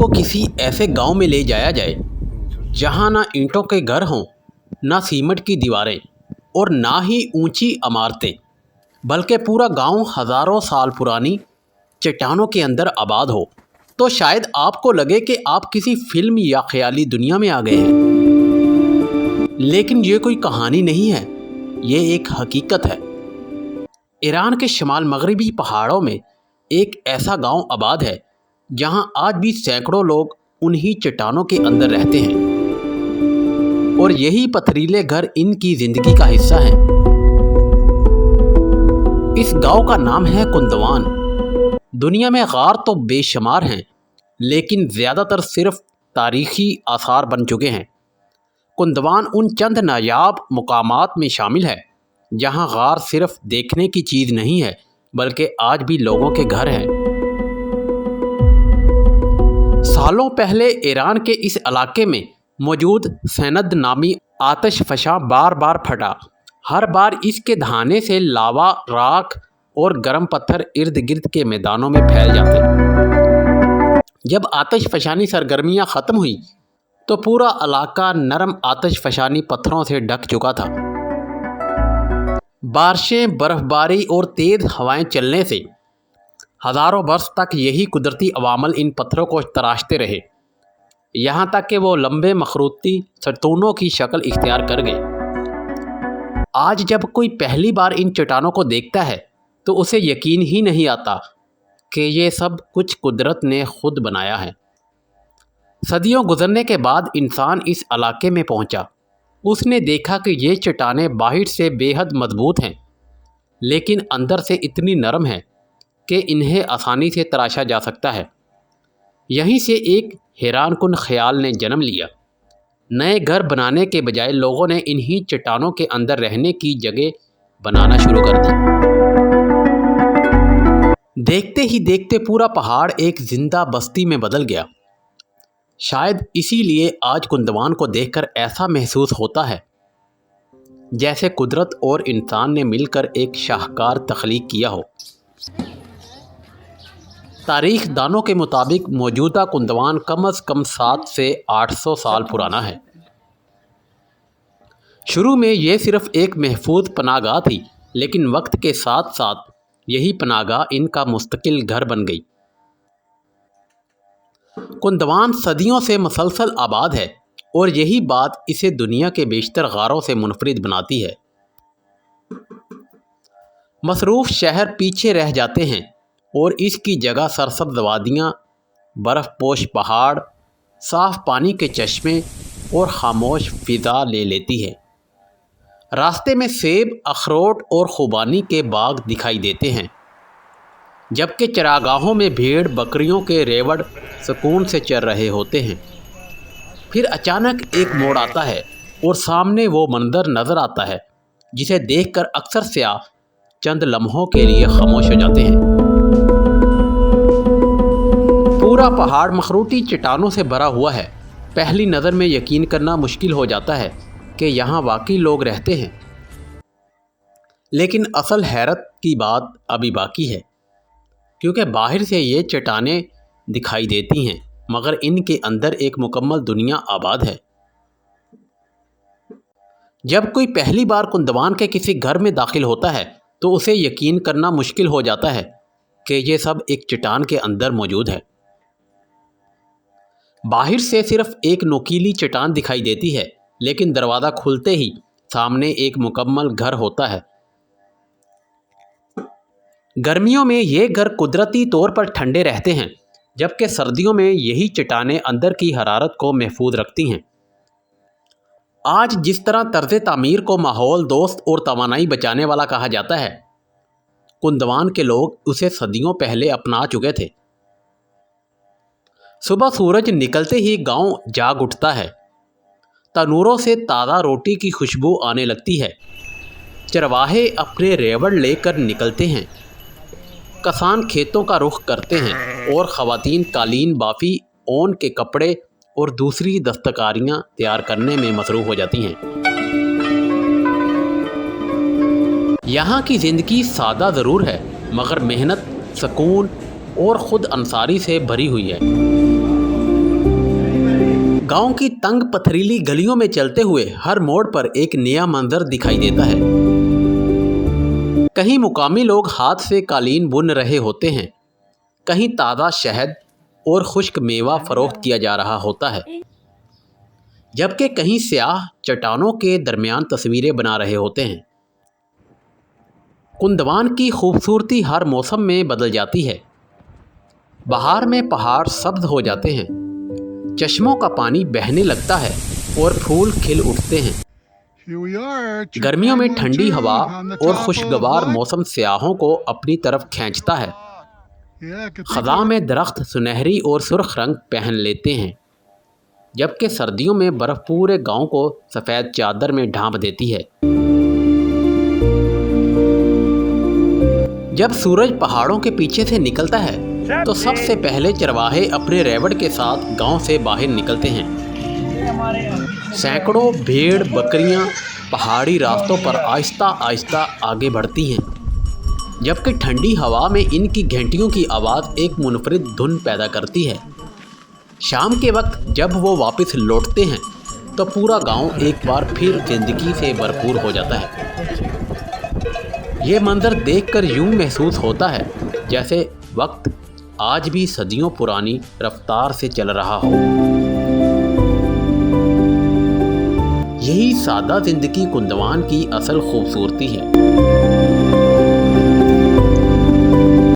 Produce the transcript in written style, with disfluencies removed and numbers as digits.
को किसी ऐसे गांव में ले जाया जाए जहां ना ईंटों के घर हों, ना सीमेंट की दीवारें और ना ही ऊंची इमारतें, बल्कि पूरा गांव हज़ारों साल पुरानी चट्टानों के अंदर आबाद हो, तो शायद आपको लगे कि आप किसी फिल्म या ख्याली दुनिया में आ गए हैं। लेकिन ये कोई कहानी नहीं है, ये एक हकीकत है। ईरान के शुमाल मगरबी पहाड़ों में एक ऐसा गांव आबाद है जहां आज भी सैकड़ों लोग उन्हीं चट्टानों के अंदर रहते हैं और यही पथरीले घर इनकी ज़िंदगी का हिस्सा हैं। इस गांव का नाम है कुंदवान। दुनिया में गार तो बेशुमार हैं, लेकिन ज़्यादातर सिर्फ तारीख़ी आसार बन चुके हैं। कुंदवान उन चंद नायाब मुकामात में शामिल है जहां गार सिर्फ देखने की चीज़ नहीं है, बल्कि आज भी लोगों के घर हैं। सालों पहले ईरान के इस इलाके में मौजूद सैनद नामी आतिशफशां बार बार फटा। हर बार इसके दहाने से लावा, राख और गर्म पत्थर इर्द गिर्द के मैदानों में फैल जाते। जब आतिशफशानी सरगर्मियां ख़त्म हुई तो पूरा इलाका नरम आतिशफशानी पत्थरों से ढक चुका था। बारिशें, बर्फ़बारी और तेज़ हवाएं चलने से हज़ारों बरस तक यही कुदरती अवामल इन पत्थरों को तराशते रहे, यहाँ तक कि वो लंबे मखरूती सतूनों की शक्ल इख्तियार कर गए। आज जब कोई पहली बार इन चट्टानों को देखता है तो उसे यकीन ही नहीं आता कि ये सब कुछ कुदरत ने खुद बनाया है। सदियों गुजरने के बाद इंसान इस इलाके में पहुंचा। उसने देखा कि ये चट्टानें बाहर से बेहद मजबूत हैं, लेकिन अंदर से इतनी नरम हैं कि इन्हें आसानी से तराशा जा सकता है। यहीं से एक हैरान कुन ख्याल ने जन्म लिया। नए घर बनाने के बजाय लोगों ने इन्हीं चट्टानों के अंदर रहने की जगह बनाना शुरू कर दी। देखते ही देखते पूरा पहाड़ एक जिंदा बस्ती में बदल गया। शायद इसीलिए आज कुंदवान को देखकर ऐसा महसूस होता है जैसे कुदरत और इंसान ने मिलकर एक शाहकार तख्लीक किया हो। तारीख दानों के मुताबिक मौजूदा कुंदवान कम से कम 700 से 800 साल पुराना है। शुरू में ये सिर्फ एक महफूज पनाहगाह थी, लेकिन वक्त के साथ साथ यही पनाहगाह इनका मुस्तकिल घर बन गई। कुंदवान सदियों से मुसलसल आबाद है और यही बात इसे दुनिया के बेशतर गारों से मुनफरिद बनाती है। मसरूफ़ शहर पीछे रह जाते हैं और इसकी जगह सरसब्ज़ वादियाँ, बर्फ़पोश पहाड़, साफ़ पानी के चश्मे और खामोश फ़िज़ा ले लेती है। रास्ते में सेब, अखरोट और खुबानी के बाग दिखाई देते हैं, जबकि चरागाहों में भेड़ बकरियों के रेवड़ सुकून से चर रहे होते हैं। फिर अचानक एक मोड़ आता है और सामने वो मंजर नज़र आता है जिसे देखकर अक्सर स्याह चंद लम्हों के लिए खामोश हो जाते हैं। पूरा पहाड़ मखरूटी चट्टानों से भरा हुआ है। पहली नज़र में यकीन करना मुश्किल हो जाता है कि यहाँ वाकई लोग रहते हैं, लेकिन असल हैरत की बात अभी बाकी है, क्योंकि बाहर से ये चट्टानें दिखाई देती हैं मगर इनके अंदर एक मुकम्मल दुनिया आबाद है। जब कोई पहली बार कुंदवान के किसी घर में दाखिल होता है तो उसे यकीन करना मुश्किल हो जाता है कि ये सब एक चट्टान के अंदर मौजूद है। बाहर से सिर्फ एक नुकीली चट्टान दिखाई देती है, लेकिन दरवाज़ा खुलते ही सामने एक मुकम्मल घर होता है। गर्मियों में ये घर कुदरती तौर पर ठंडे रहते हैं, जबकि सर्दियों में यही चट्टानें अंदर की हरारत को महफूज रखती हैं। आज जिस तरह तर्ज़ तामीर को माहौल दोस्त और तवानाई बचाने वाला कहा जाता है, कुंदवान के लोग उसे सदियों पहले अपना चुके थे। सुबह सूरज निकलते ही गांव जाग उठता है। तनूरों से ताज़ा रोटी की खुशबू आने लगती है। चरवाहे अपने रेवड़ लेकर निकलते हैं। किसान खेतों का रुख करते हैं और ख़वातीन कालीन, बाफ़ी, ऊन के कपड़े और दूसरी दस्तकारियाँ तैयार करने में मसरूफ़ हो जाती हैं। यहाँ की ज़िंदगी सादा ज़रूर है, मगर मेहनत, सुकून और ख़ुद अंसारी से भरी हुई है। गांव की तंग पथरीली गलियों में चलते हुए हर मोड़ पर एक नया मंजर दिखाई देता है। कहीं मुकामी लोग हाथ से कालीन बुन रहे होते हैं, कहीं ताज़ा शहद और खुश्क मेवा फरोख्त किया जा रहा होता है, जबकि कहीं स्याह चट्टानों के दरमियान तस्वीरें बना रहे होते हैं। कुंदवान की खूबसूरती हर मौसम में बदल जाती है। बहार में पहाड़ सब्ज हो जाते हैं, चश्मों का पानी बहने लगता है और फूल खिल उठते हैं। गर्मियों में ठंडी हवा और खुशगवार मौसम सयाहों को अपनी तरफ खींचता है। खज़ां में दरख्त सुनहरी और सुर्ख रंग पहन लेते हैं, जबकि सर्दियों में बर्फ़ पूरे गांव को सफ़ेद चादर में ढांप देती है। जब सूरज पहाड़ों के पीछे से निकलता है तो सबसे पहले चरवाहे अपने रेवड़ के साथ गांव से बाहर निकलते हैं। सैकड़ों भेड़ बकरियां पहाड़ी रास्तों पर आहिस्ता आहिस्ता आगे बढ़ती हैं, जबकि ठंडी हवा में इनकी घंटियों की आवाज़ एक मुनफरिद धुन पैदा करती है। शाम के वक्त जब वो वापस लौटते हैं तो पूरा गांव एक बार फिर जिंदगी से भरपूर हो जाता है। ये मंजर देखकर यूं महसूस होता है जैसे वक्त आज भी सदियों पुरानी रफ्तार से चल रहा हो। यही सादा जिंदगी कुंदवान की असल खूबसूरती है।